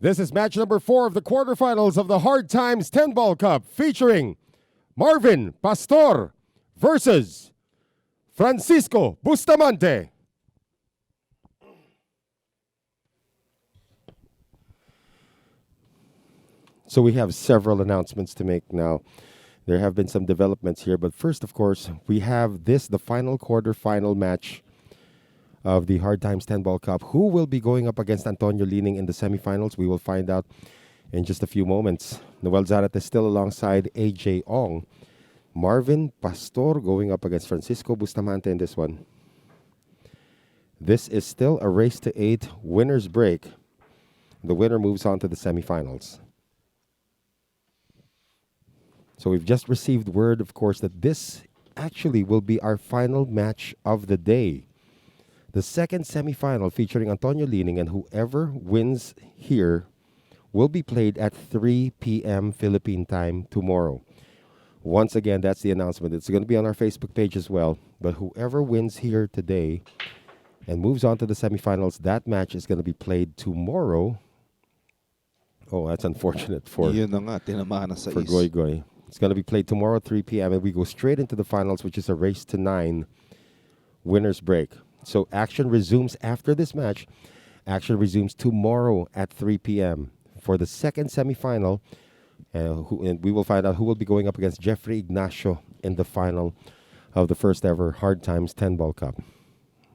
This is match number 4 of the quarterfinals of the Hard Times 10 Ball Cup featuring Marvin Pastor versus Francisco Bustamante. So we have several announcements to make now. There have been some developments here, but first, of course, we have the final quarterfinal match of the Hard Times 10 Ball Cup. Who will be going up against Antonio Lining in the semifinals? We will find out in just a few moments. Noel Zarat is still alongside AJ Ong. Marvin Pastor going up against Francisco Bustamante in this one. This is still a race to 8 winner's break. The winner moves on to the semifinals. So we've just received word, of course, that this actually will be our final match of the day. The second semifinal featuring Antonio Lining, and whoever wins here will be played at 3 p.m. Philippine time tomorrow. Once again, that's the announcement. It's going to be on our Facebook page as well. But whoever wins here today and moves on to the semifinals, that match is going to be played tomorrow. Oh, that's unfortunate for Goy Goy. It's going to be played tomorrow at 3 p.m. and we go straight into the finals, which is a race to 9 winner's break. So action resumes after this match. Action resumes tomorrow at 3 p.m. for the second semifinal. And we will find out who will be going up against Jeffrey Ignacio in the final of the first ever Hard Times 10 Ball Cup.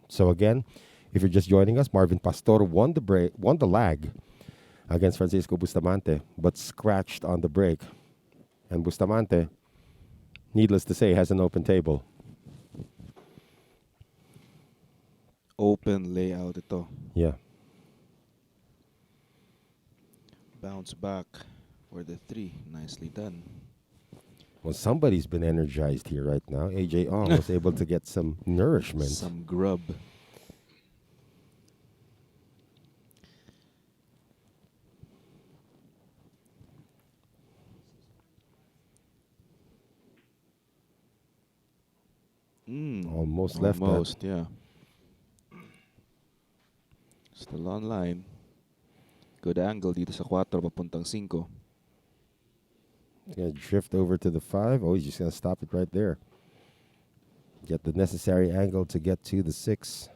So again, if you're just joining us, Marvin Pastor won the lag against Francisco Bustamante, but scratched on the break. And Bustamante, needless to say, has an open table. Open layout ito. Yeah. Bounce back for the 3. Nicely done. Well, somebody's been energized here right now. AJ Ong was able to get some nourishment. Some grub. Almost left that. Almost, yeah. Still online. Good angle dito sa 4 papuntang 5. He's going to drift over to the 5. Oh, he's just going to stop it right there. Get the necessary angle to get to the 6.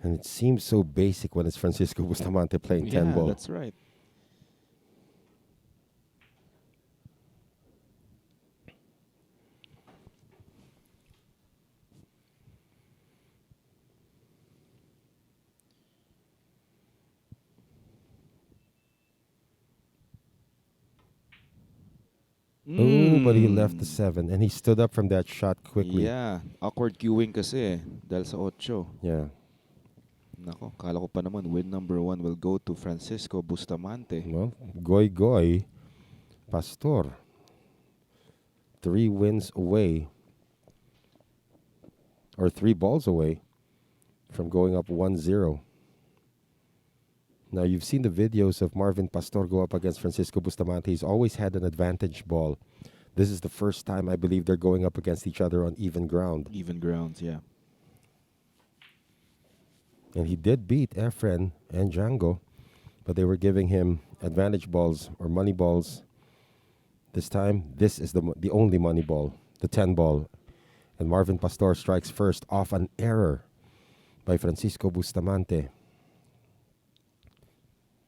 And it seems so basic when it's Francisco Bustamante playing 10 ball. That's right. Oh, but he left the 7. And he stood up from that shot quickly. Yeah. Awkward queuing kasi dahil sa 8. Yeah. Nako, kala ko pa naman win number 1 will go to Francisco Bustamante. Well, Goy Goy Pastor. 3 wins away. Or 3 balls away from going up 1-0. Now, you've seen the videos of Marvin Pastor go up against Francisco Bustamante. He's always had an advantage ball. This is the first time I believe they're going up against each other on even ground. Even grounds, yeah. And he did beat Efren and Django, but they were giving him advantage balls or money balls. This time, this is the only money ball, the 10 ball. And Marvin Pastor strikes first off an error by Francisco Bustamante.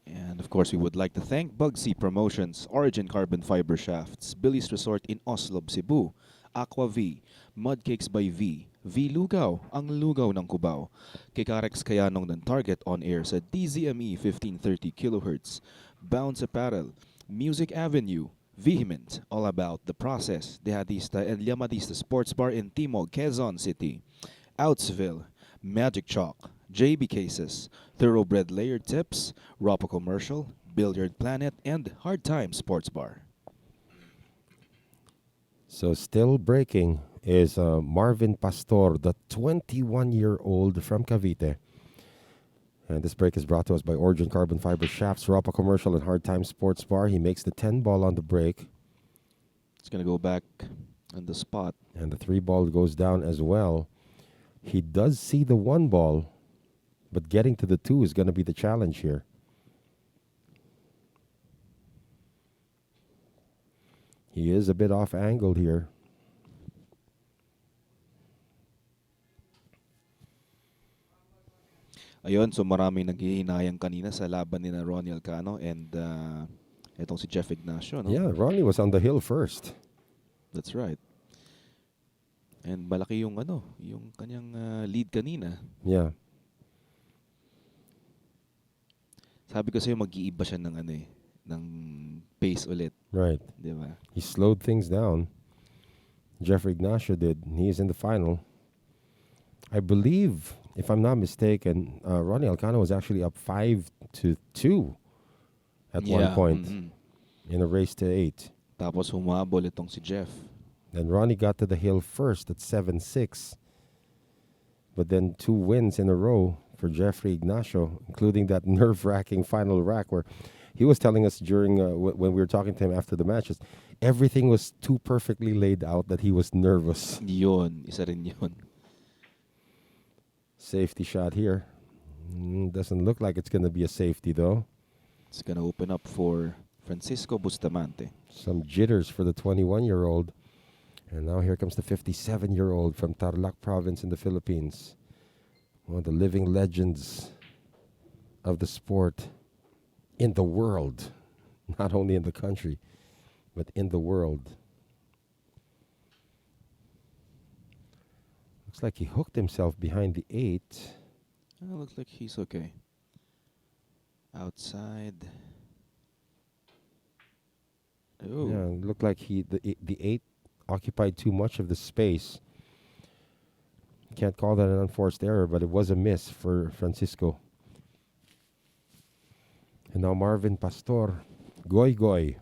And of course, we would like to thank Bugsy Promotions, Origin Carbon Fiber Shafts, Billy's Resort in Oslo, Cebu, Aqua V, Mudcakes by V, V Lugaw, ang lugaw ng Cubao, Kikarex Kayanong ng Target on air sa DZME 1530 kHz, Bounce Apparel, Music Avenue, Vehement, All About the Process, Dehadista and Llamadista Sports Bar in Timog, Quezon City, Outsville, Magic Chalk, JB Cases, Thoroughbred Layered Tips, Ropo Commercial, Billiard Planet, and Hard Time Sports Bar. So still breaking is Marvin Pastor, the 21-year-old from Cavite. And this break is brought to us by Origin Carbon Fiber Shafts, Ropa Commercial, and Hard Time Sports Bar. He makes the 10 ball on the break. It's gonna go back on the spot. And the 3 ball goes down as well. He does see the 1 ball, but getting to the 2 is going to be the challenge here. He is a bit off angled here. Ayun, so maraming naghihinayang kanina sa laban ni na Ronnie Alcano and etong si Jeff Ignacio, no? Yeah, Ronnie was on the hill first. That's right. And malaki yung yung kanyang lead kanina. Yeah. Sabi ko sa'yo, mag-iiba siya ng ng pace ulit. Right. Di ba? He slowed things down. Jeffrey Ignacio did. He is in the final. I believe, if I'm not mistaken, Ronnie Alcano was actually up 5-2 at one point in a race to 8. Tapos humabol itong si Jeff. Then Ronnie got to the hill first at 7-6. But then 2 wins in a row for Jeffrey Ignacio, including that nerve-wracking final rack where he was telling us during when we were talking to him after the matches, everything was too perfectly laid out that he was nervous. Yun, isa rin yun. Safety shot here. Doesn't look like it's going to be a safety, though. It's gonna open up for Francisco Bustamante. Some jitters for the 21-year-old. And now here comes the 57-year-old from Tarlac province in the Philippines. One of the living legends of the sport in the world. Not only in the country, but in the world. Looks like he hooked himself behind the 8. Looks like he's okay. Outside. Oh. Yeah, it looked like the 8 occupied too much of the space. Can't call that an unforced error, but it was a miss for Francisco. And now Marvin Pastor, Goy Goy.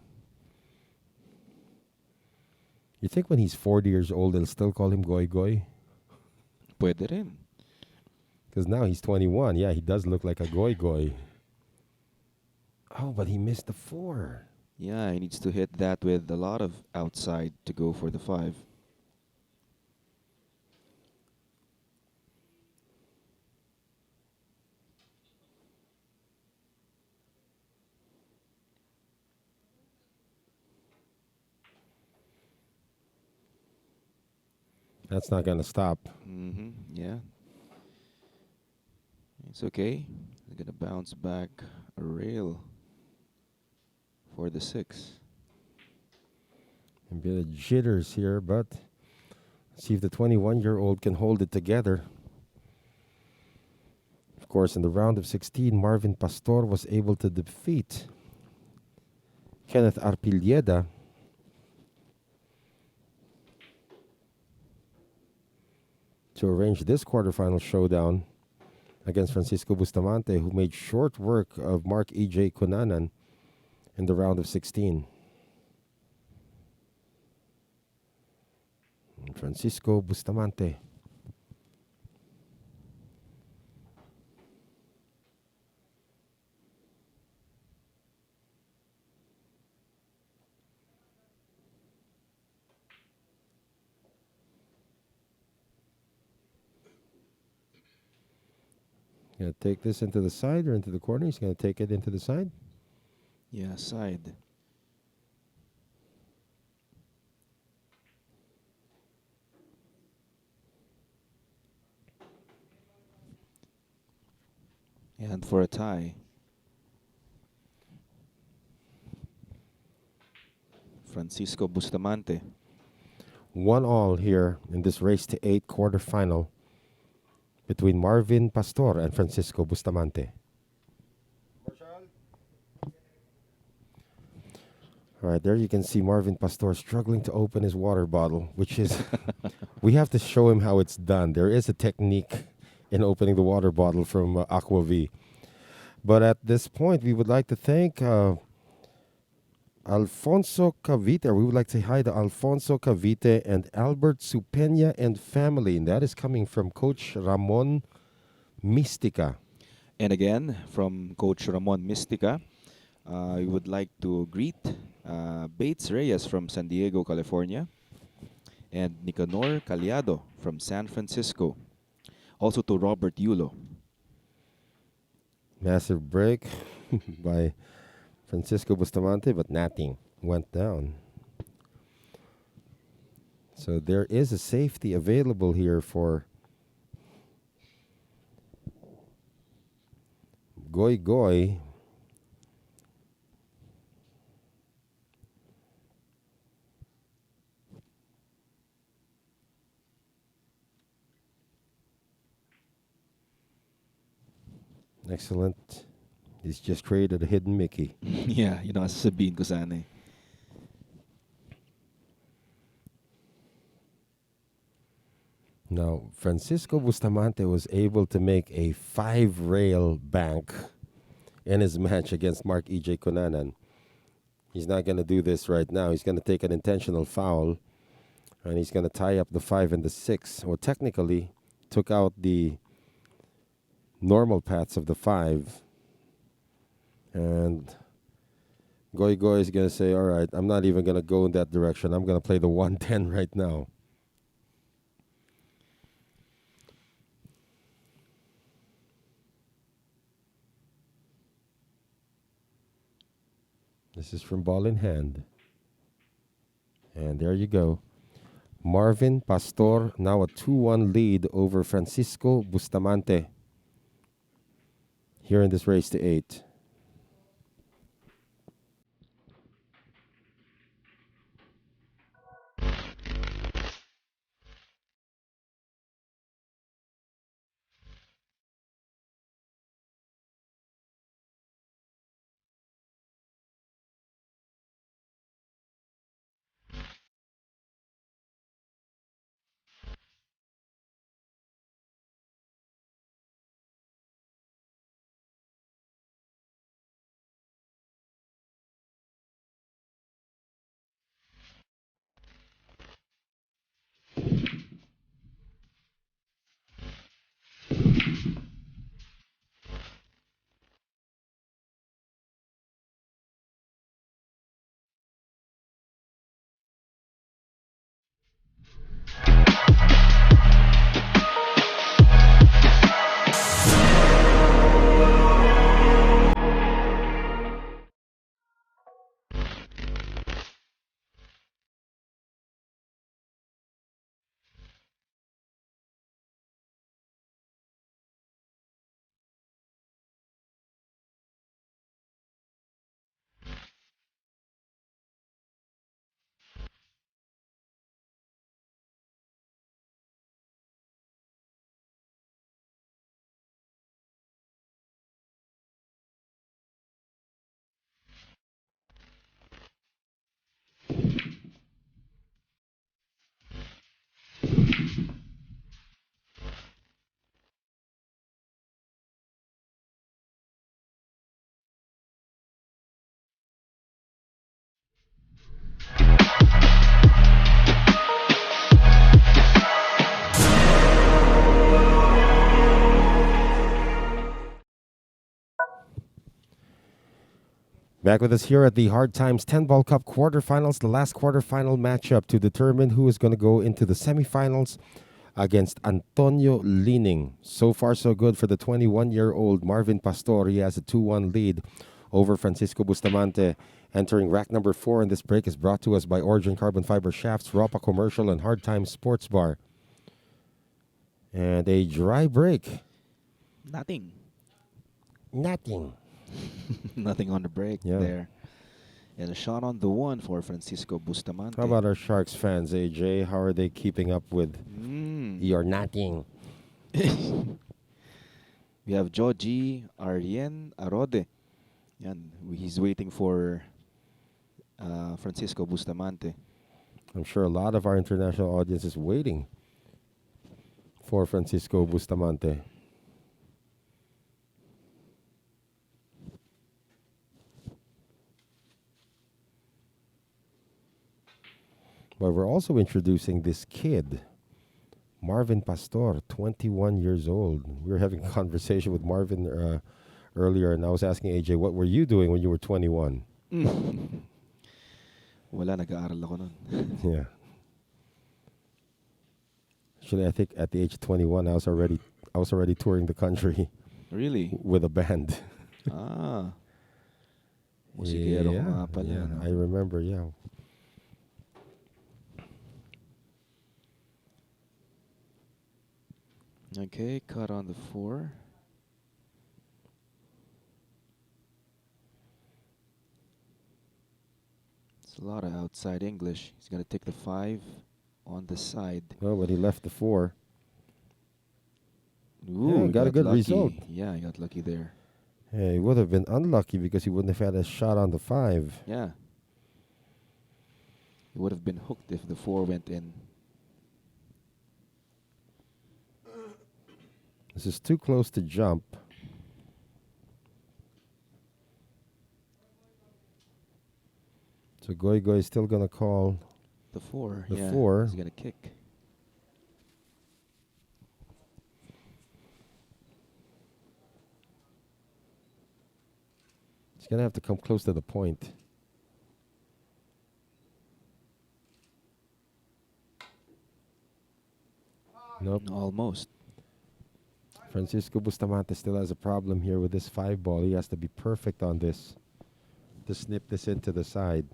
You think when he's 40 years old, they'll still call him Goy Goy? Pwede rin. Because now he's 21. Yeah, he does look like a Goy Goy. Oh, but he missed the 4. Yeah, he needs to hit that with a lot of outside to go for the 5. That's not going to stop. Yeah. It's okay. They're going to bounce back a rail for the 6. A bit of jitters here, but let's see if the 21-year-old can hold it together. Of course, in the round of 16, Marvin Pastor was able to defeat Kenneth Arpilleda to arrange this quarterfinal showdown against Francisco Bustamante, who made short work of Mark E.J. Cunanan in the round of 16. Francisco Bustamante. Going to take this into the side or into the corner? He's going to take it into the side. Yeah, side. And for a tie. Francisco Bustamante. 1-1 here in this race to 8 quarterfinal between Marvin Pastor and Francisco Bustamante. All right, there you can see Marvin Pastor struggling to open his water bottle, which is, we have to show him how it's done. There is a technique in opening the water bottle from Aqua V. But at this point, we would like to thank Alfonso Cavite. We would like to say hi to Alfonso Cavite and Albert Supenya and family. And that is coming from Coach Ramon Mistica. And again, from Coach Ramon Mistica, we would like to greet Bates Reyes from San Diego, California, and Nicanor Caliado from San Francisco. Also to Robert Yulo. Massive break by Francisco Bustamante, but nothing went down. So there is a safety available here for Goy Goy. Excellent. He's just created a hidden Mickey. Yeah, sasabihin ko sana eh. Now, Francisco Bustamante was able to make a 5-rail bank in his match against Mark E.J. Cunanan. He's not going to do this right now. He's going to take an intentional foul, and he's going to tie up the 5 and the 6. Or technically, took out the normal paths of the 5. And Goy Goy is going to say, all right, I'm not even going to go in that direction. I'm going to play the 110 right now. This is from Ball in Hand. And there you go. Marvin Pastor now a 2-1 lead over Francisco Bustamante here in this race to 8. Back with us here at the Hard Times 10 Ball Cup quarterfinals, the last quarterfinal matchup to determine who is going to go into the semifinals against Antonio Lining. So far, so good for the 21-year-old Marvin Pastor. He has a 2-1 lead over Francisco Bustamante. Entering rack number 4 in this break is brought to us by Origin Carbon Fiber Shafts, Ropa Commercial, and Hard Times Sports Bar. And a dry break. Nothing. Nothing on the break there. And a shot on the 1 for Francisco Bustamante. How about our Sharks fans, AJ? How are they keeping up with your nothing? We have Joji Arien Arode. Yan, he's waiting for Francisco Bustamante. I'm sure a lot of our international audience is waiting for Francisco Bustamante. But we're also introducing this kid, Marvin Pastor, 21 years old. We were having a conversation with Marvin earlier, and I was asking AJ, what were you doing when you were 21? Wala, nag-aaral ako nun. Yeah. Actually, I think at the age of 21, I was already touring the country Really? with a band. Ah, musikero ka Yeah, nga pala, yeah, no? I remember. Yeah. Okay, cut on the 4. It's a lot of outside English. He's gonna take the 5 on the side. Well, when he left the 4, yeah, Ooh, he got a got good result. lucky. Yeah, he got lucky there. Yeah, he would have been unlucky because he wouldn't have had a shot on the 5. Yeah. He would have been hooked if the 4 went in. This is too close to jump. So Goy Goy is still gonna call The 4, the yeah. 4. He's gonna kick. He's gonna have to come close to the point. Nope. Almost. Francisco Bustamante still has a problem here with this 5 ball. He has to be perfect on this to snip this into the side.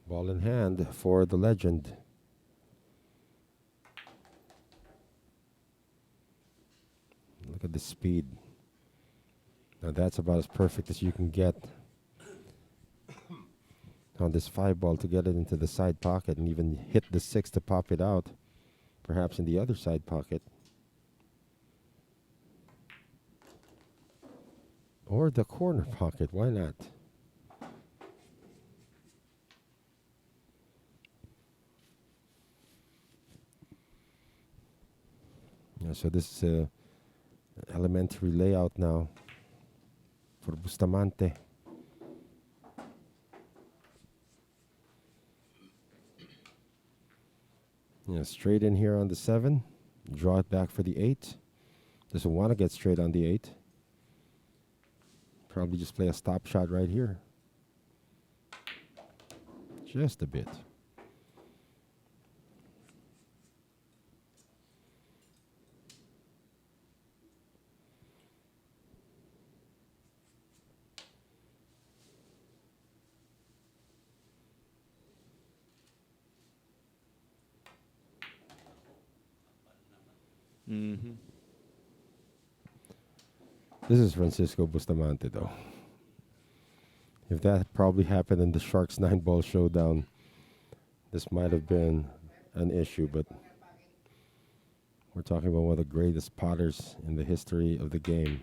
Ball in hand for the legend. Look at the speed. Now that's about as perfect as you can get on this 5 ball to get it into the side pocket and even hit the 6 to pop it out, perhaps in the other side pocket. Or the corner pocket, why not? Yeah, so this is a elementary layout now for Bustamante. Yeah, straight in here on the 7. Draw it back for the 8. Doesn't want to get straight on the 8. Probably just play a stop shot right here. Just a bit. Mm-hmm. This is Francisco Bustamante, though. If that probably happened in the Sharks 9 ball showdown, this might have been an issue, but we're talking about one of the greatest potters in the history of the game.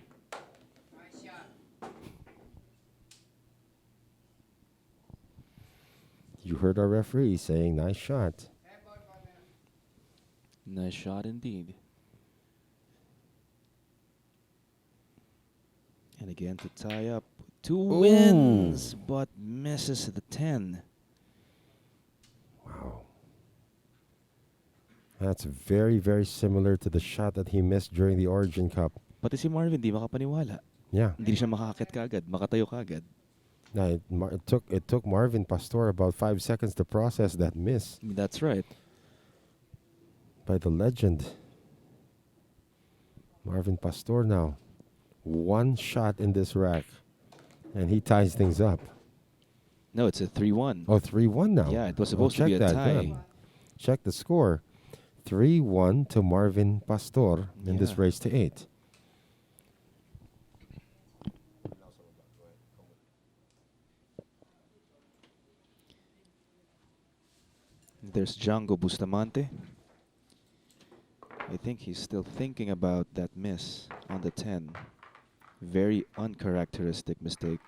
You heard our referee saying, nice shot. Nice shot indeed. And again to tie up. 2 wins, but misses the 10. Wow. That's very, very similar to the shot that he missed during the Origin Cup. Pati si Marvin, di makapaniwala. Yeah. Hindi siya makakit kaagad, makatayo kaagad. Now it took Marvin Pastor about 5 seconds to process that miss That's right. by the legend. Marvin Pastor now. 1 shot in this rack. And he ties things up. No, it's a 3-1. Oh, 3-1 now. Yeah, it was supposed to be a tie. Check the score. 3-1 to Marvin Pastor in this race to 8. There's Django Bustamante. I think he's still thinking about that miss on the 10. Very uncharacteristic mistake.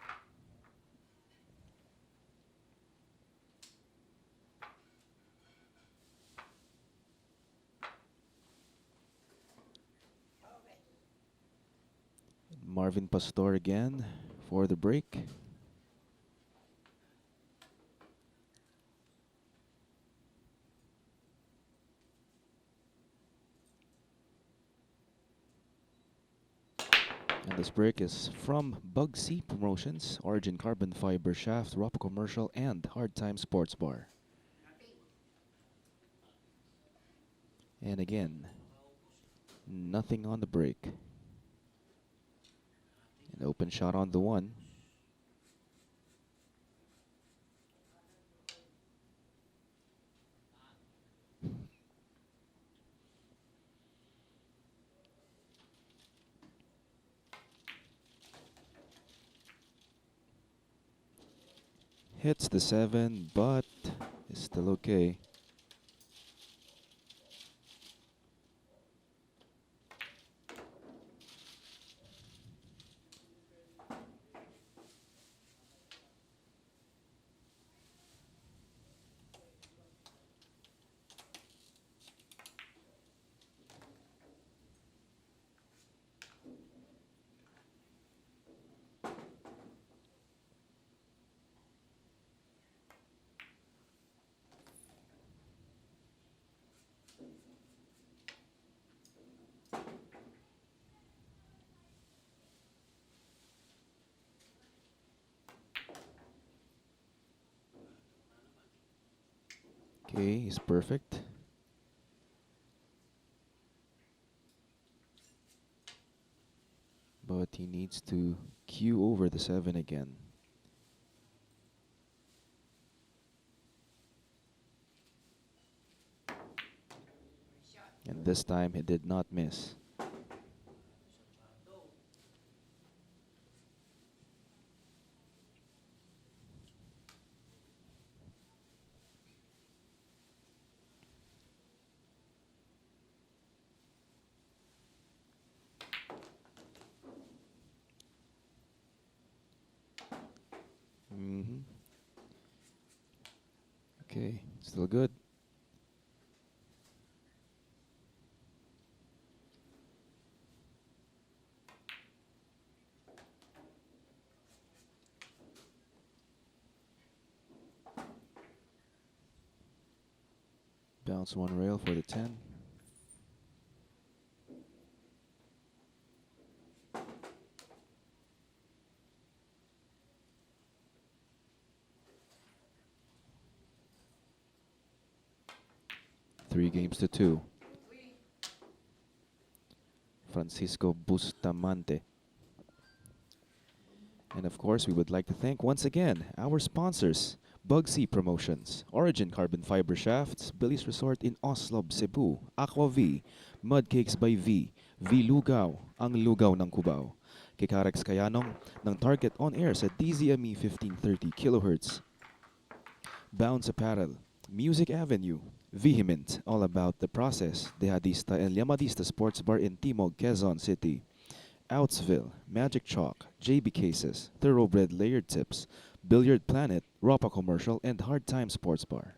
Marvin Pastor again for the break. And this break is from Bugsy Promotions, Origin Carbon Fiber Shaft, Ropa Commercial, and Hard Time Sports Bar. And again, nothing on the break. An open shot on the one. Hits the 7, but is still okay. Okay, he's perfect. But he needs to cue over the 7 again. And this time he did not miss. hmm Okay, still good. Bounce one rail for the 10. Three games to 2. Francisco Bustamante. And of course, we would like to thank once again our sponsors, Bugsy Promotions, Origin Carbon Fiber Shafts, Billy's Resort in Oslob, Cebu, Aqua V, Mud Cakes by V, V Lugaw, ang lugaw ng Cubao. Kikarex Kayanong ng Target on Air sa DZME 1530 kHz. Bounce Apparel, Music Avenue, Vehement, all about the process, Dehadista and Llamadista Sports Bar in Timog, Quezon City. Outsville, Magic Chalk, JB Cases, Thoroughbred Layered Tips, Billiard Planet, Ropa Commercial, and Hard Time Sports Bar.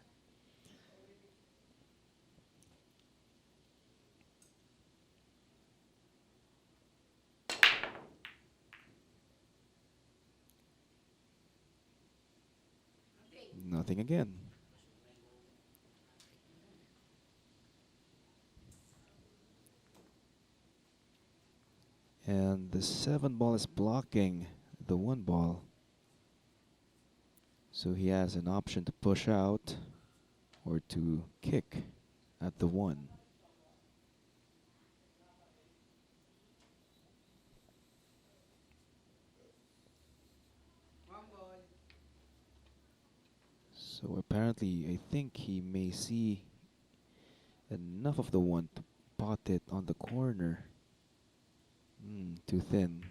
Nothing again. And the 7 ball is blocking the 1 ball. So he has an option to push out or to kick at the 1. So apparently, I think he may see enough of the 1 to pot it on the corner. Too thin.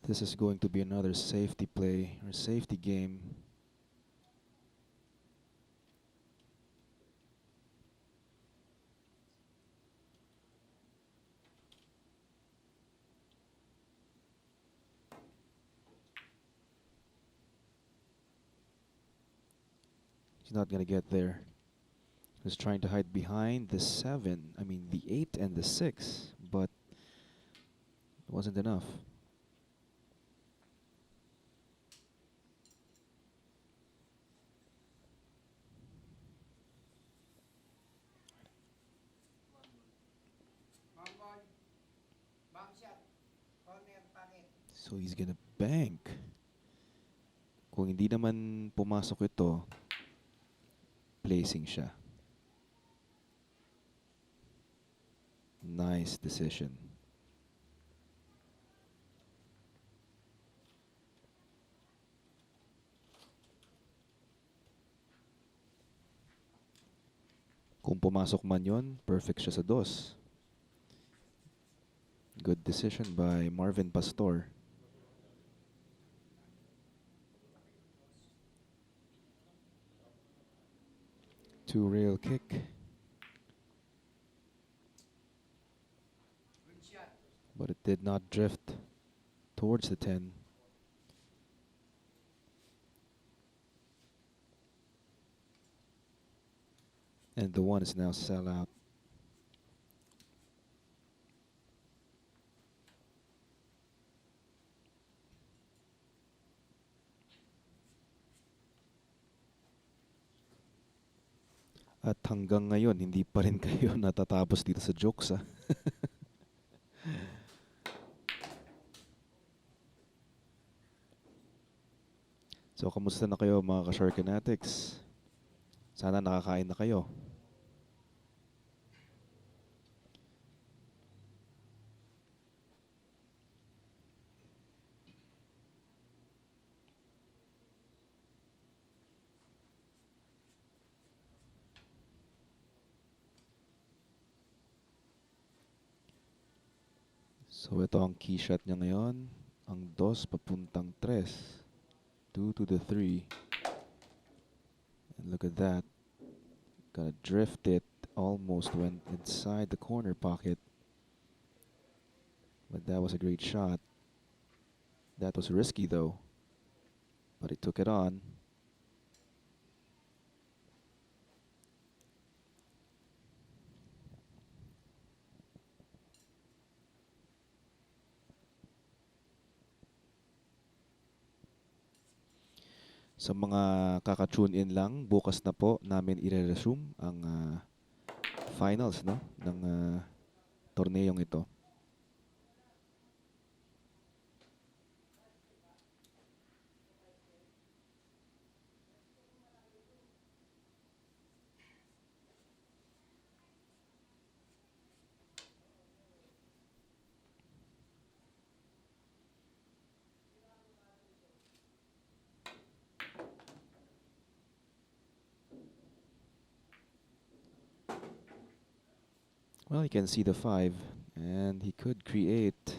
This is going to be another safety play or safety game. He's not going to get there. He's trying to hide behind the 7, the 8 and the 6, but it wasn't enough. So he's gonna bank. Kung hindi naman pumasok ito, placing siya. Nice decision. Kung pumasok man yon, perfect siya sa dos. Good decision by Marvin Pastor. Two rail kick. But it did not drift towards the 10. And the 1 is now sell out. At hanggang ngayon, hindi pa rin kayo natatapos dito sa jokes, ha? So, kamusta na kayo mga ka-Sharkanatics? Sana nakakain na kayo. So, ito ang key shot niya ngayon. Ang dos papuntang 3. 2 to the 3. And look at that. Gotta drift it. Almost went inside the corner pocket. But that was a great shot. That was risky though. But he took it on. Sa mga kaka-tune in lang, bukas na po namin i-resume ang finals, no, ng torneyong ito. Well, you can see the 5, and he could create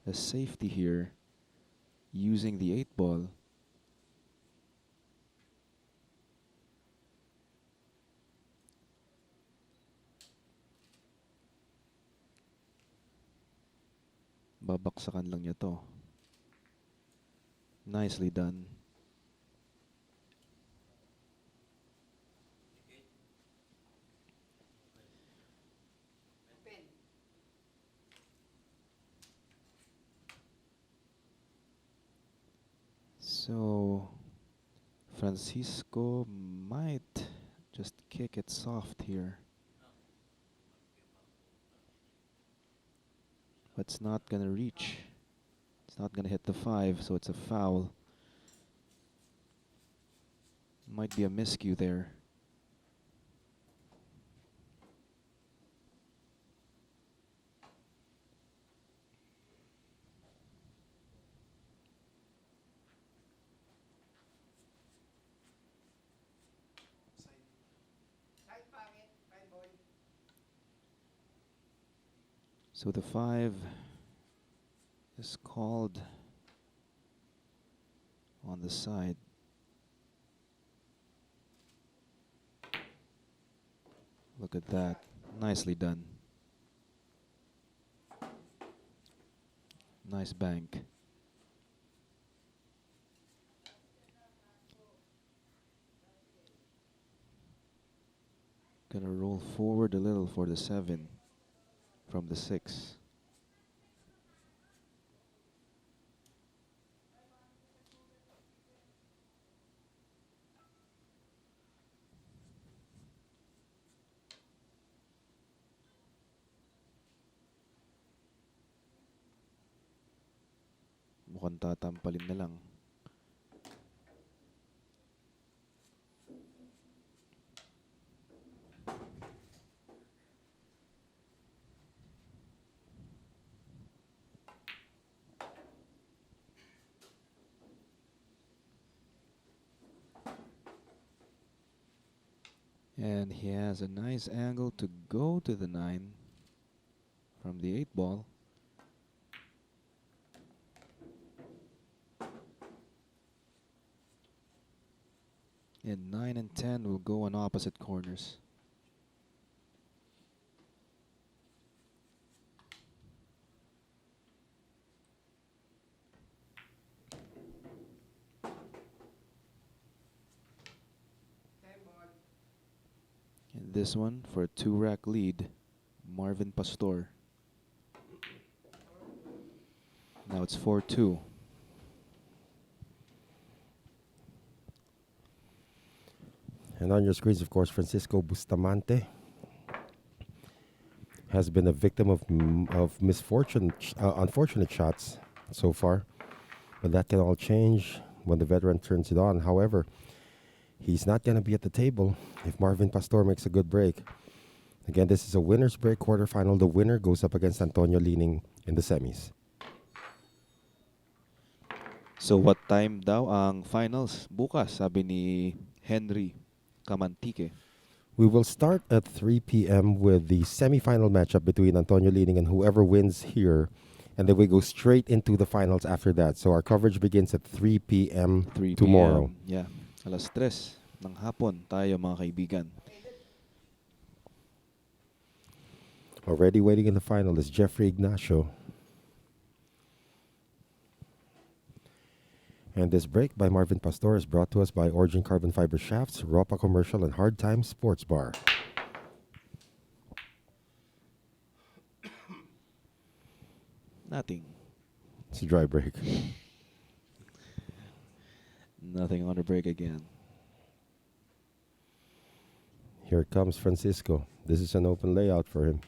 a safety here using the 8 ball. Babaksakan lang niya to. Nicely done. So, Francisco might just kick it soft here. But it's not gonna reach. It's not gonna hit the 5, so it's a foul. Might be a miscue there. So the 5 is called on the side. Look at that. Nicely done. Nice bank. Gonna roll forward a little for the 7 from the 6. mukhang tatampalin na lang. And he has a nice angle to go to the 9 from the 8 ball. And 9 and 10 will go on opposite corners. And this one for a 2-rack lead, Marvin Pastor. Now it's 4-2. And on your screens, of course, Francisco Bustamante has been a victim of misfortune, unfortunate shots so far. But that can all change when the veteran turns it on. However, he's not going to be at the table if Marvin Pastor makes a good break. Again, this is a winner's break quarterfinal. The winner goes up against Antonio Lining in the semis. So what time daw ang finals? Bukas, sabi ni Henry Kamantike. We will start at 3 p.m. with the semifinal matchup between Antonio Lining and whoever wins here. And then we go straight into the finals after that. So our coverage begins at 3 p.m. 3 tomorrow. p.m. Yeah, alas 3 ng hapon tayo mga kaibigan. Already waiting in the final is Jeffrey Ignacio. And this break by Marvin Pastor is brought to us by Origin Carbon Fiber Shafts, Ropa Commercial, and Hard Time Sports Bar. Nothing. It's a dry break. Nothing on the break again. Here comes Francisco. This is an open layout for him.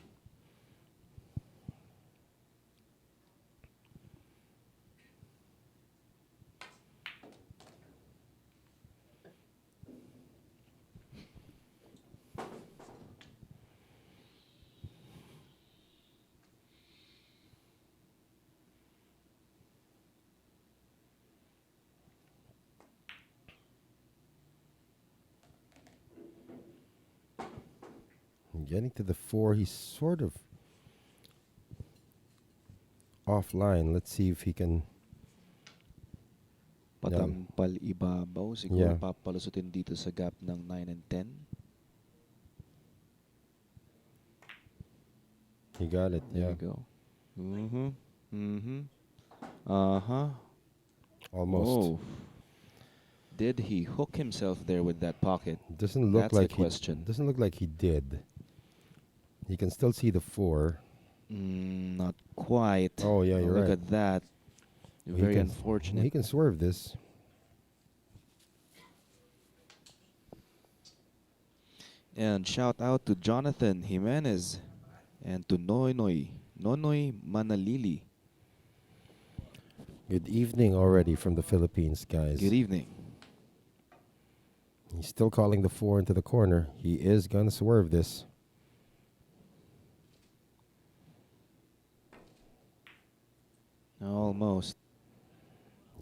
Getting to the 4, he's sort of offline. Let's see if he can. Patampal ibabaw. Siguro papalusutin dito sa gap ng 9 and 10. He got it. There Yeah. you go. Uh-huh. Almost. Oh. Did he hook himself there with that pocket? Doesn't look That's like the question. Doesn't look like he did. You can still see the 4. Not quite. Oh yeah, you're Look right. at that. Very unfortunate. He can swerve this. And shout out to Jonathan Jimenez and to Nonoy Manalili. Good evening already from the Philippines, guys. Good evening. He's still calling the 4 into the corner. He is gonna swerve this. Almost.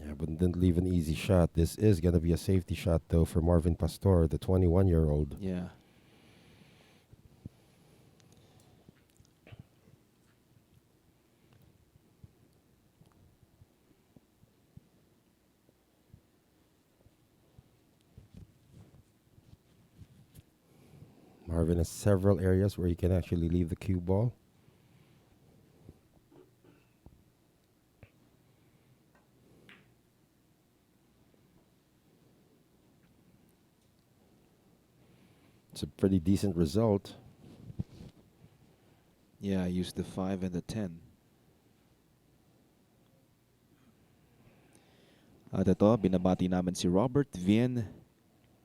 Yeah, but didn't leave an easy shot. This is gonna be a safety shot though for Marvin Pastor, the 21-year-old. Yeah. Marvin has several areas where he can actually leave the cue ball. It's a pretty decent result. Yeah, I used the 5 and the 10. At ito, binabati namin si Robert Vien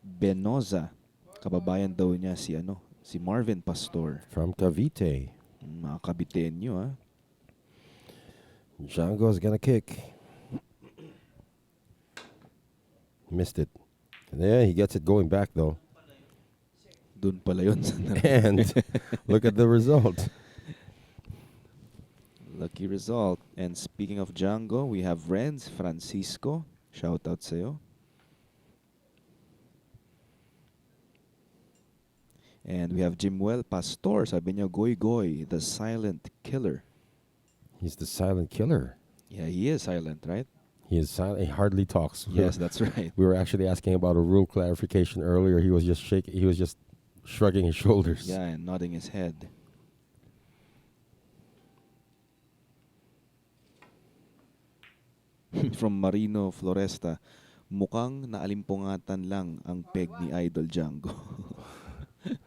Benoza. Kababayan daw niya si Marvin Pastor. From Cavite. Mga kabitenyo, ha? Django's gonna kick. Missed it. And yeah, he gets it going back though. Dun pala yun. And look at the result. Lucky result. And speaking of Django, we have Renz Francisco. Shout out sa'yo. And we have Jimuel Pastor. Sabi niya, Goy Goy, the silent killer. He's the silent killer. Yeah, he is silent, right? He is silent. He hardly talks. Yes, that's right. We were actually asking about a rule clarification earlier. He was just shaking. He was just shrugging his shoulders. Yeah, and nodding his head. From Marino Floresta, mukhang naalimpungatan lang ang peg ni Idol Django.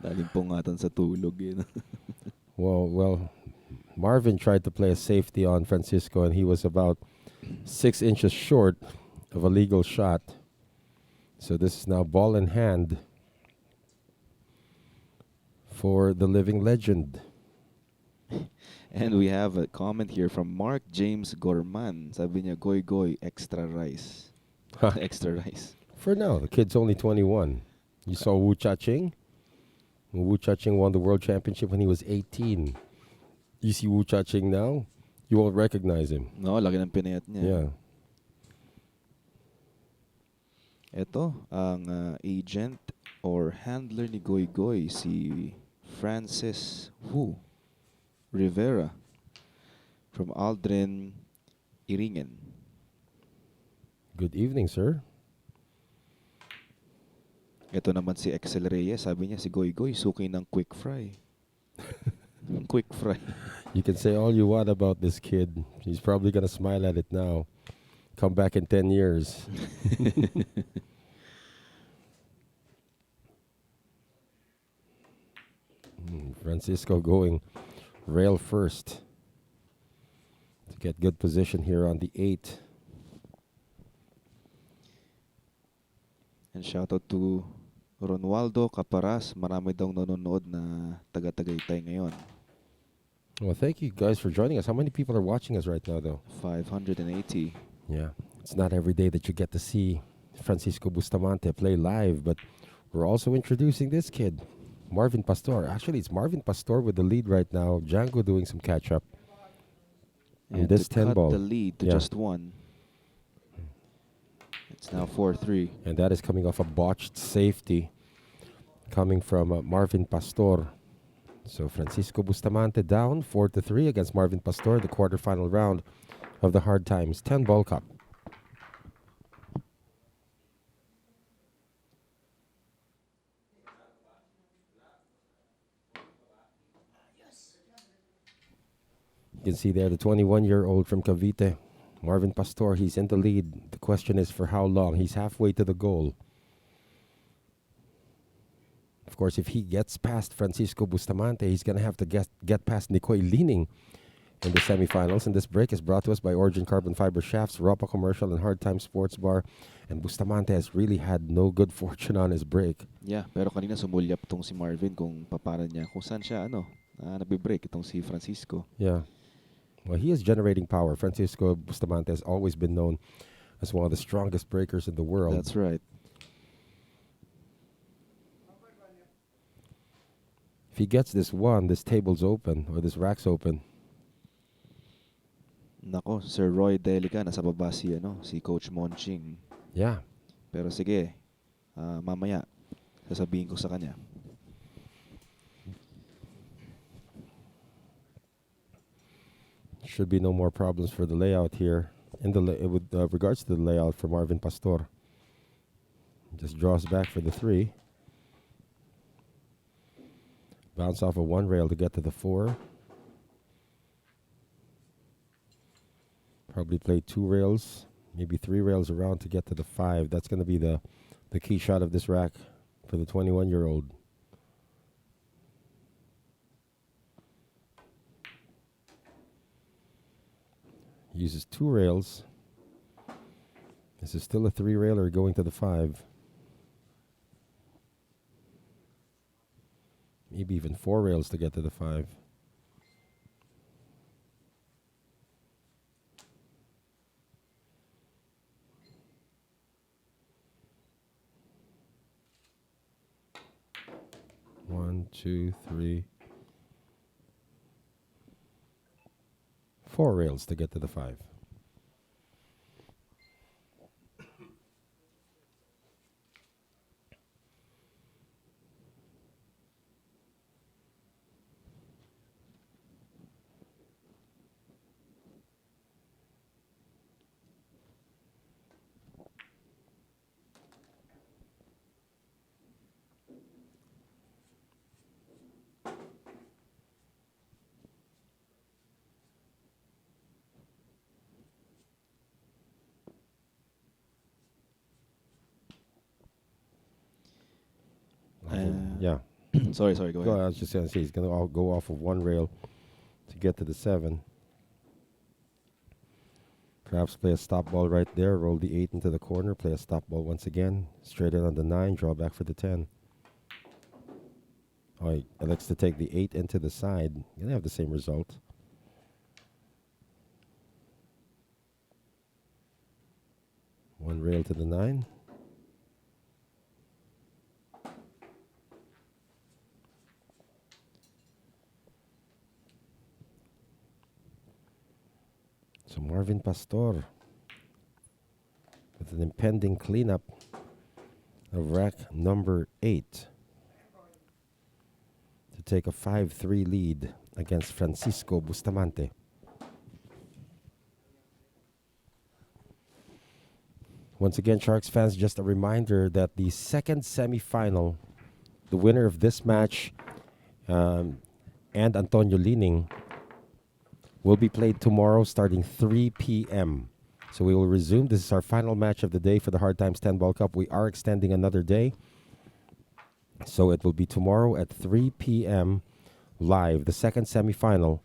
Naalimpungatan sa tulog yun. Well, Marvin tried to play a safety on Francisco, and he was about 6 inches short of a legal shot. So this is now ball in hand for the living legend. And we have a comment here from Mark James Gorman. Sabi niya, Goy Goy, extra rice. Extra rice. For now, the kid's only 21. You saw Wu Cha-ching? Wu Cha-ching won the world championship when he was 18. You see Wu Cha-ching now, you won't recognize him. No, laki ng pinayat niya. Yeah. Ito, ang agent or handler ni Goy Goy, si Francis Wu Rivera from Aldrin, Iringen. Good evening, sir. Ito naman si Excel Reyes. Sabi niya si Goy Goy, suki ng quick fry. Quick fry. You can say all you want about this kid. He's probably going to smile at it now. Come back in 10 years. Francisco going rail first to get good position here on the 8. And shout out to Ronaldo Caparas. Marami daw nanonood na taga-Tagaytay ngayon. Well, thank you guys for joining us. How many people are watching us right now, though? 580. Yeah, it's not every day that you get to see Francisco Bustamante play live, but we're also introducing this kid, Marvin Pastor. Actually, it's Marvin Pastor with the lead right now. Django doing some catch-up. And this to 10 cut ball. the lead to just 1. It's now 4-3. And that is coming off a botched safety coming from Marvin Pastor. So Francisco Bustamante down 4-3 against Marvin Pastor, the quarterfinal round of the Hard Times 10 Ball Cup. You can see there the 21-year-old from Cavite, Marvin Pastor. He's in the lead. The question is for how long? He's halfway to the goal. Of course, if he gets past Francisco Bustamante, he's going to have to get past Nicoy Lining in the semifinals. And this break is brought to us by Origin Carbon Fiber Shafts, Ropa Commercial, and Hard Time Sports Bar. And Bustamante has really had no good fortune on his break. Yeah, pero kanina sumulyap tong si Marvin kung paparan niya. Kung saan siya, nabibreak itong si Francisco. Yeah. Well, he is generating power. Francisco Bustamante has always been known as one of the strongest breakers in the world. That's right. If he gets this one, this table's open, or this rack's open. Nako, Sir Roy Delica, nasa baba si Coach Monching. Yeah. Pero sige, mamaya, sasabihin ko sa kanya. Should be no more problems for the layout here. In the with regards to the layout for Marvin Pastor, just draws back for the 3. Bounce off of 1 rail to get to the 4. Probably play 2 rails, maybe 3 rails around to get to the 5. That's going to be the key shot of this rack for the 21-year-old. Uses 2 rails. This is still a 3-railer going to the 5. Maybe even 4 rails to get to the 5. two, three, four rails to get to the 5. Yeah. Sorry, go Go. ahead. I was just going to say he's going to go off of one rail to get to the 7. Perhaps play a stop ball right there. Roll the 8 into the corner. Play a stop ball once again. Straight in on the 9. Draw back for the 10. Oh, he elects to take the 8 into the side. Going to have the same result. One rail to the 9. So Marvin Pastor with an impending cleanup of rack number 8 to take a 5-3 lead against Francisco Bustamante. Once again, Sharks fans, just a reminder that the second semifinal, the winner of this match and Antonio Lining, will be played tomorrow starting 3 p.m. So we will resume. This is our final match of the day for the Hard Times 10 Ball Cup. We are extending another day. So it will be tomorrow at 3 p.m. live. The second semifinal.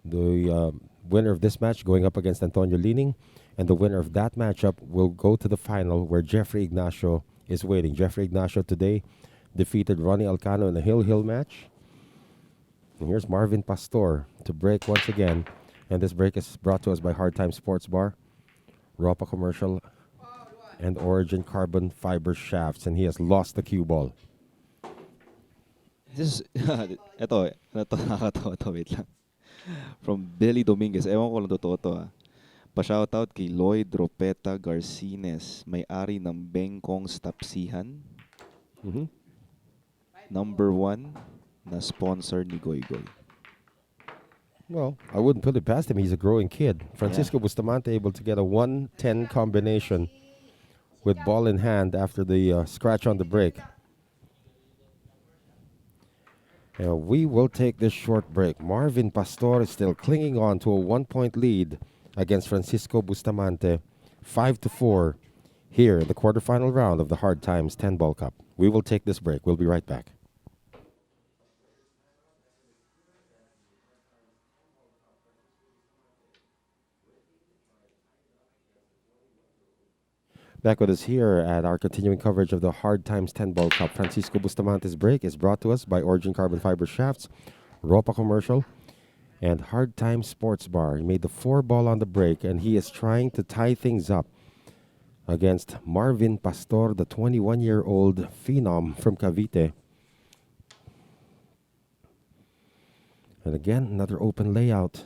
The winner of this match going up against Antonio Lining. And the winner of that matchup will go to the final where Jeffrey Ignacio is waiting. Jeffrey Ignacio today defeated Ronnie Alcano in a Hill match. And here's Marvin Pastor to break once again. And this break is brought to us by Hard Time Sports Bar, Ropa Commercial, and Origin Carbon Fiber Shafts. And he has lost the cue ball. This is, ito, nakakatawa to, wait lang. From Billy Dominguez, ewan ko lang totoo to Pa-shoutout kay Lloyd Ropeta Garcines, may-ari ng Bengkong's Tapsihan. Mm-hmm. Number 1 na sponsor ni Goy Goy. Well, I wouldn't put it past him. He's a growing kid. Francisco Bustamante able to get a 1-10 combination with ball in hand after the scratch on the break. And we will take this short break. Marvin Pastor is still clinging on to a 1-point lead against Francisco Bustamante, 5-4 here in the quarterfinal round of the Hard Times 10 Ball Cup. We will take this break. We'll be right back. Back with us here at our continuing coverage of the Hard Times 10 Ball Cup. Francisco Bustamante's break is brought to us by Origin Carbon Fiber Shafts, Ropa Commercial, and Hard Times Sports Bar. He made the 4-ball on the break, and he is trying to tie things up against Marvin Pastor, the 21-year-old phenom from Cavite. And again, another open layout.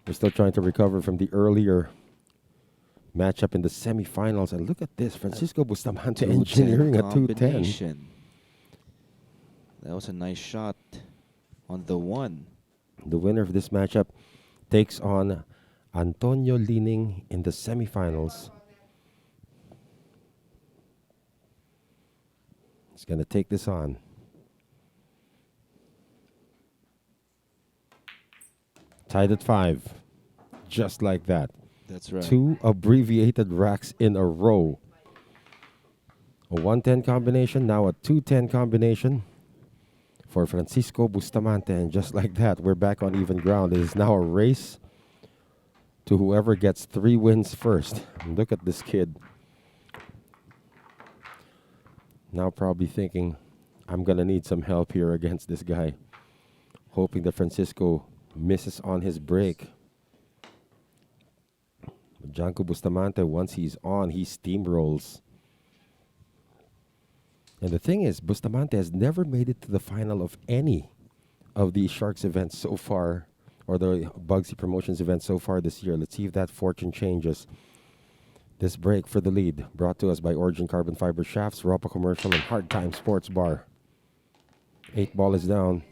We're still trying to recover from the earlier matchup in the semifinals. And look at this, Francisco Bustamante engineering a 210. That was a nice shot on the 1. The winner of this matchup takes on Antonio Lining in the semifinals. He's going to take this on. Tied at 5. Just like that. That's right. 2 abbreviated racks in a row. A 110 combination, now a 210 combination for Francisco Bustamante. And just like that, we're back on even ground. It is now a race to whoever gets 3 wins first. And look at this kid. Now probably thinking, I'm going to need some help here against this guy. Hoping that Francisco misses on his break. But Janko Bustamante, once he's on, he steamrolls. And the thing is, Bustamante has never made it to the final of any of the Sharks events so far, or the Bugsy Promotions events so far this year. Let's see if that fortune changes. This break for the lead, brought to us by Origin Carbon Fiber Shafts, Ropa Commercial, and Hard Time Sports Bar. 8 ball is down.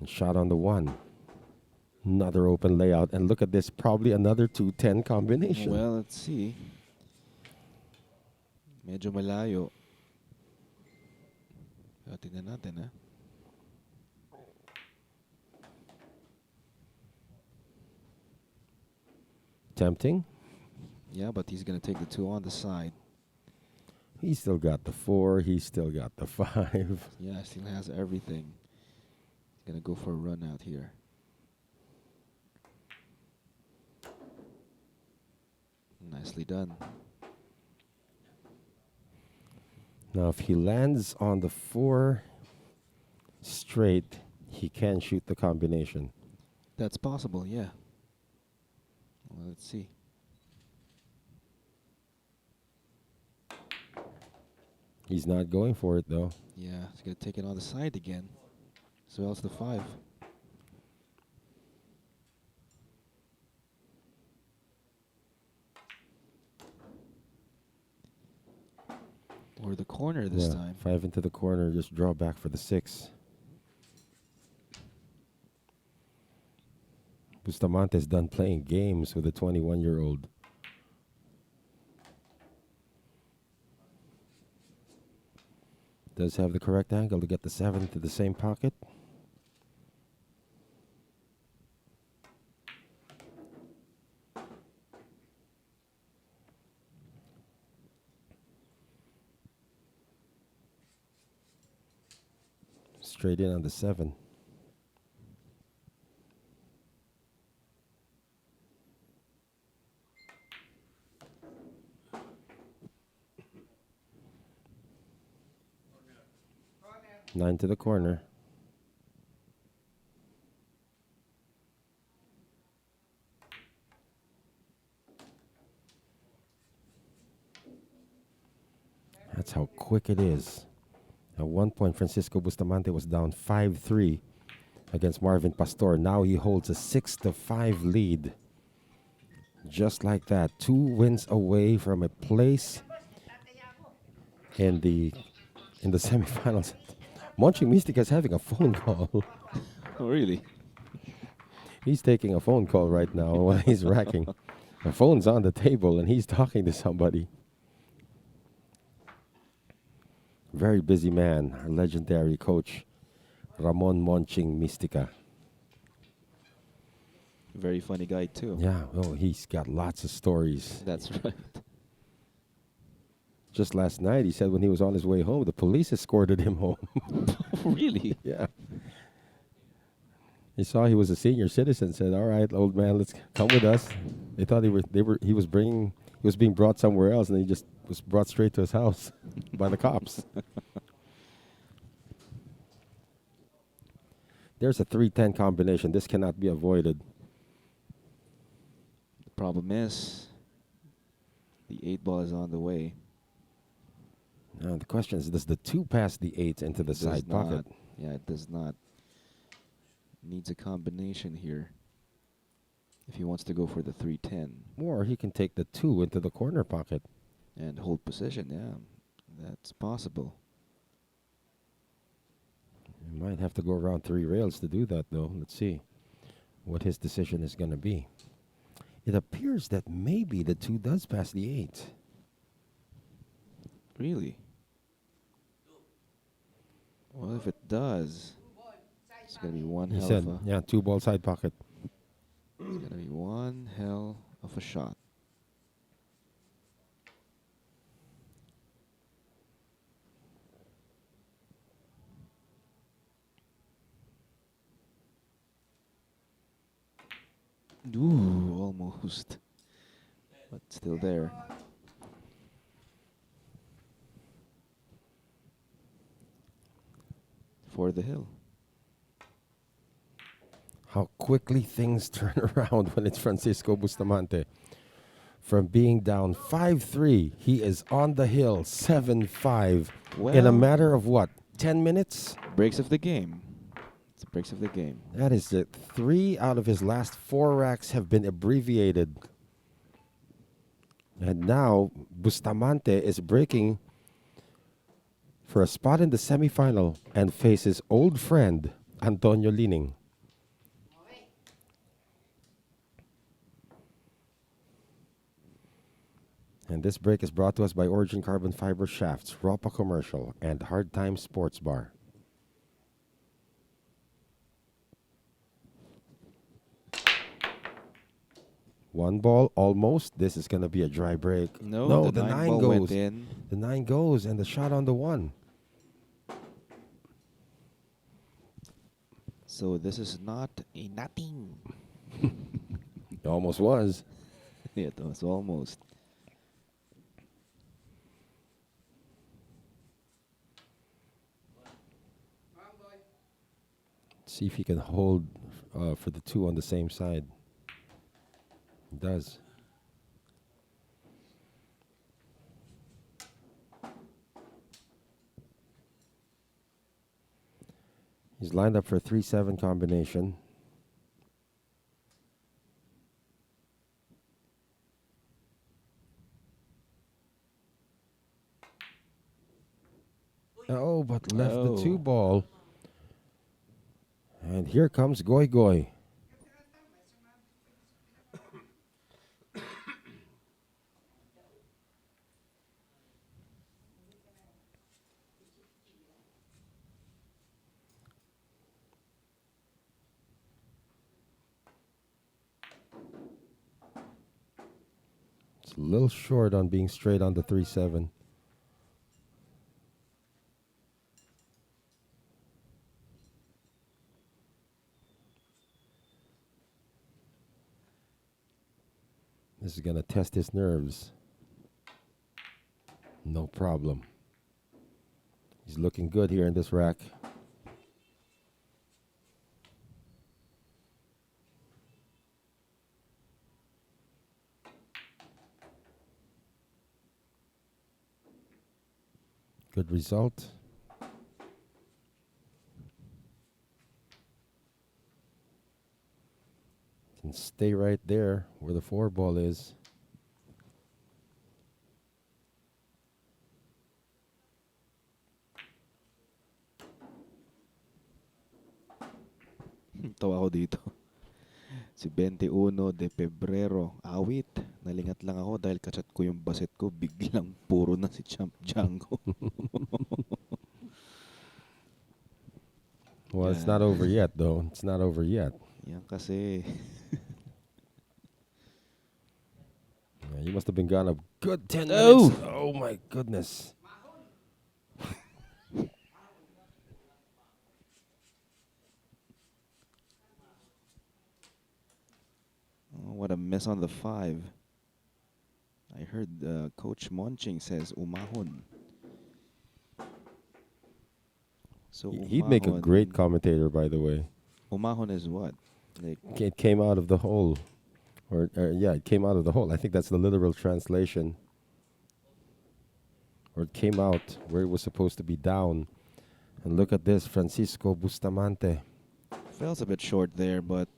And shot on the 1. Another open layout. And look at this, probably another 2-10 combination. Well, let's see. Medyo malayo. Pero tingnan natin, ha? Tempting. Yeah, but he's going to take the 2 on the side. He's still got the 4. He's still got the 5. Yeah, still has everything. He's going to go for a run out here. Nicely done. Now, if he lands on the 4 straight, he can shoot the combination. That's possible, yeah. Well, let's see. He's not going for it, though. Yeah, he's going to take it on the side again. So else the 5. Or the corner this time. 5 into the corner, just draw back for the 6. Bustamante's done playing games with a 21-year-old. Does have the correct angle to get the 7 to the same pocket. Straight in on the 7. Nine to the corner. That's how quick it is. At one point, Francisco Bustamante was down 5-3 against Marvin Pastor. Now he holds a 6-5 lead. Just like that. 2 wins away from a place in the semifinals. Monching Mystica is having a phone call. Oh, really? He's taking a phone call right now while he's racking. The phone's on the table and he's talking to somebody. Very busy man, our legendary coach, Ramon Monching Mystica. Very funny guy, too. Yeah, oh, he's got lots of stories. That's right. Just last night, he said when he was on his way home, the police escorted him home. Really? Yeah. He saw he was a senior citizen. Said, "All right, old man, let's come with us." They thought he was being brought somewhere else, and he just was brought straight to his house by the cops. There's a 3-10 combination. This cannot be avoided. The problem is the 8 ball is on the way. Now the question is, does the 2 pass the 8 into the side pocket? Yeah, it does not. Needs a combination here if he wants to go for the 3-10. Or he can take the 2 into the corner pocket. And hold position, yeah. That's possible. He might have to go around 3 rails to do that, though. Let's see what his decision is going to be. It appears that maybe the 2 does pass the 8. Really? Well, if it does, it's going to be one hell of a... Yeah, 2 ball side pocket. It's going to be one hell of a shot. Ooh, almost. But still there. For the hill. How quickly things turn around when it's Francisco Bustamante. From being down 5-3, he is on the hill 7-5 in a Well, matter of what? 10 minutes? breaks of the game. It's breaks of the game. That is it. 3 out of his last 4 racks have been abbreviated. And now Bustamante is breaking for a spot in the semifinal and faces old friend Antonio Lining. And this break is brought to us by Origin Carbon Fiber Shafts, Ropa Commercial, and Hard Time Sports Bar. One ball, almost. This is going to be a dry break. No, the nine nine ball goes. went in. The 9 goes, and the shot on the 1. So this is not a nothing. It almost was. It was almost. See if he can hold for the 2 on the same side. He does. He's lined up for a 3-7 combination. Oh, but left the 2 ball. And here comes Goy Goy. It's a little short on being straight on the 3-7. This is going to test his nerves. No problem. He's looking good here in this rack. Good result. Can stay right there where the 4 ball is. Tawa ako dito. Si 21 de Pebrero, awit. Nalingat lang ako dahil kachat ko yung baset ko. Biglang puro na si Champ Django. Well, it's not over yet, though. It's not over yet. Yan kasi. Yeah, you must have been gone a good 10 minutes. Oh, my goodness. Oh, what a miss on the 5. I heard Coach Monching says umahon. So He'd make a great commentator, by the way. Umahon is what? Like, It came out of the hole. Yeah, it came out of the hole. I think that's the literal translation. Or it came out where it was supposed to be down. And look at this, Francisco Bustamante. Fell's a bit short there, but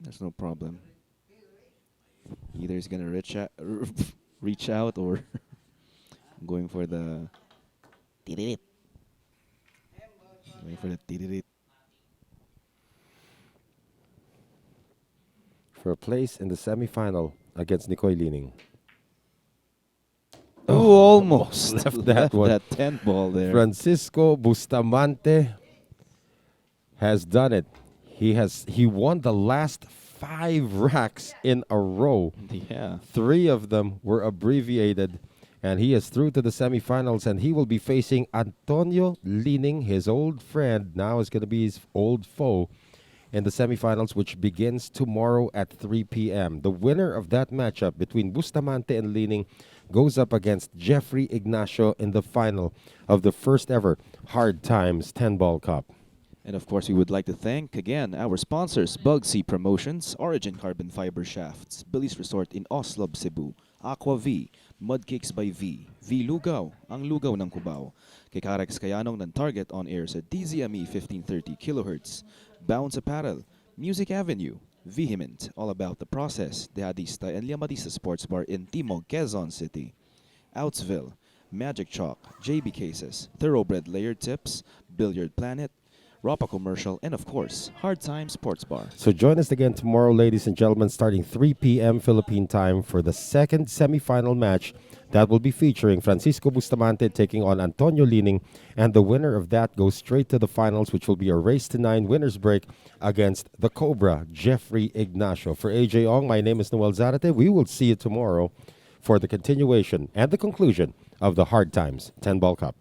there's no problem. Either he's gonna reach out or going for the tiririt. Going for the tiririt. For a place in the semifinal against Nicoy Lining. Oh, almost left that one. That 10 ball there. Francisco Bustamante has done it. He won the last 5 racks in a row. Yeah. 3 of them were abbreviated, and he is through to the semifinals, and he will be facing Antonio Lining, his old friend. Now is going to be his old foe in the semifinals, which begins tomorrow at 3 p.m. The winner of that matchup between Bustamante and Lining goes up against Jeffrey Ignacio in the final of the first ever Hard Times 10-Ball Cup. And of course, we would like to thank again our sponsors, Bugsy Promotions, Origin Carbon Fiber Shafts, Billy's Resort in Oslo, Cebu, Aqua V, Mudcakes by V, V Lugaw, ang lugaw ng Cubao, kay Karex Kayanong ng Target on air sa DZME 1530 kHz, Bounce Apparel, Music Avenue, Vehement, all about the process, Dehadista and Llamadista Sports Bar in Timog, Quezon City, Outsville, Magic Chalk, JB Cases, Thoroughbred Layered Tips, Billiard Planet, Rapa Commercial, and of course, Hard Time Sports Bar. So join us again tomorrow, ladies and gentlemen, starting 3 p.m. Philippine time for the second semifinal match that will be featuring Francisco Bustamante taking on Antonio Lining, and the winner of that goes straight to the finals, which will be a race to 9 winners break against the Cobra, Jeffrey Ignacio. For AJ Ong, my name is Noel Zarate. We will see you tomorrow for the continuation and the conclusion of the Hard Times 10 Ball Cup.